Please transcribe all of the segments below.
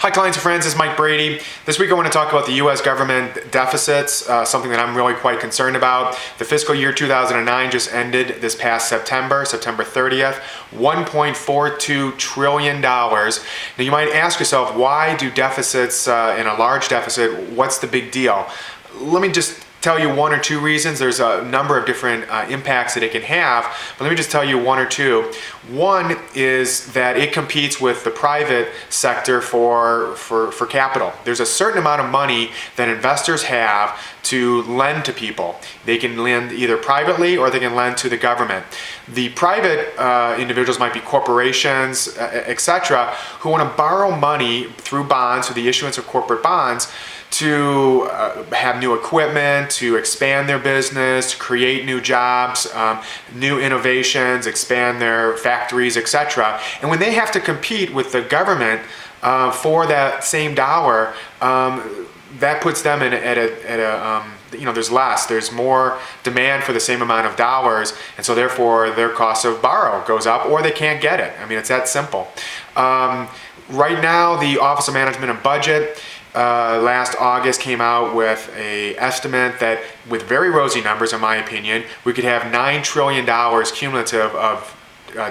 Hi clients and friends, this is Mike Brady. This week I want to talk about the U.S. government deficits, something that I'm really quite concerned about. The fiscal year 2009 just ended this past September 30th, $1.42 trillion. Now you might ask yourself, why do deficits in a large deficit, what's the big deal? Let me just tell you one or two reasons. There's a number of different impacts that it can have, but let me just tell you one or two. One is that it competes with the private sector for capital. There's a certain amount of money that investors have to lend to people. They can lend either privately or they can lend to the government. The private individuals might be corporations, etc., who want to borrow money through bonds, through the issuance of corporate bonds, to have new equipment, to expand their business, to create new jobs, new innovations, expand their factories, etc. And when they have to compete with the government for that same dollar, that puts them at a there's more demand for the same amount of dollars, and so therefore their cost of borrow goes up, or they can't get it. I mean, it's that simple. Right now, the Office of Management and Budget last August came out with an estimate that, with very rosy numbers in my opinion, we could have $9 trillion cumulative of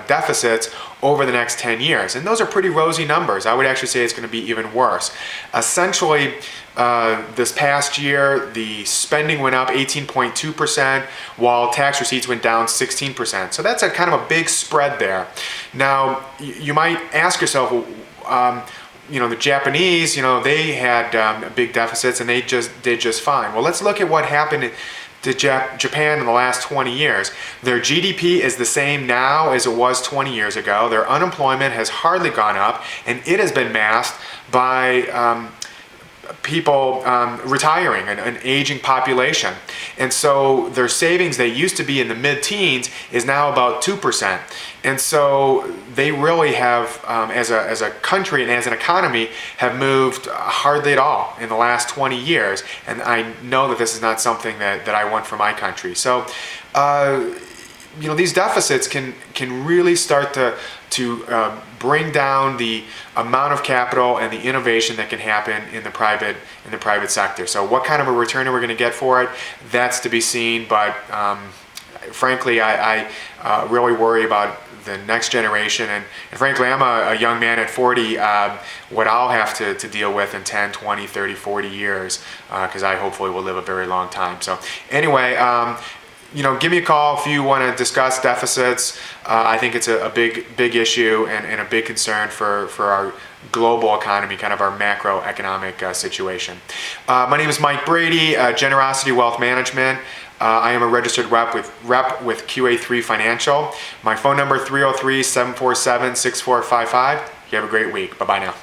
deficits over the next 10 years. And those are pretty rosy numbers. I would actually say it's going to be even worse. Essentially, this past year, the spending went up 18.2%, while tax receipts went down 16%. So that's a kind of a big spread there. Now, you might ask yourself, the Japanese, they had big deficits and they did just fine. Well, let's look at what happened to Japan in the last 20 years. Their GDP is the same now as it was 20 years ago. Their unemployment has hardly gone up, and it has been masked by people retiring, an aging population. And so their savings, they used to be in the mid-teens, is now about 2%. And so they really have, as a country and as an economy, have moved hardly at all in the last 20 years. And I know that this is not something that I want for my country. So, these deficits can really start to bring down the amount of capital and the innovation that can happen in the private sector. So what kind of a return are we going to get for it? That's to be seen, but frankly, I really worry about the next generation, and frankly, I'm a young man at 40, what I'll have to deal with in 10, 20, 30, 40 years, because I hopefully will live a very long time. So anyway, give me a call if you want to discuss deficits. I think it's a big issue and a big concern for our global economy, kind of our macroeconomic situation. My name is Mike Brady, Generosity Wealth Management. I am a registered rep with QA3 Financial. My phone number 303-747-6455. You have a great week. Bye-bye now.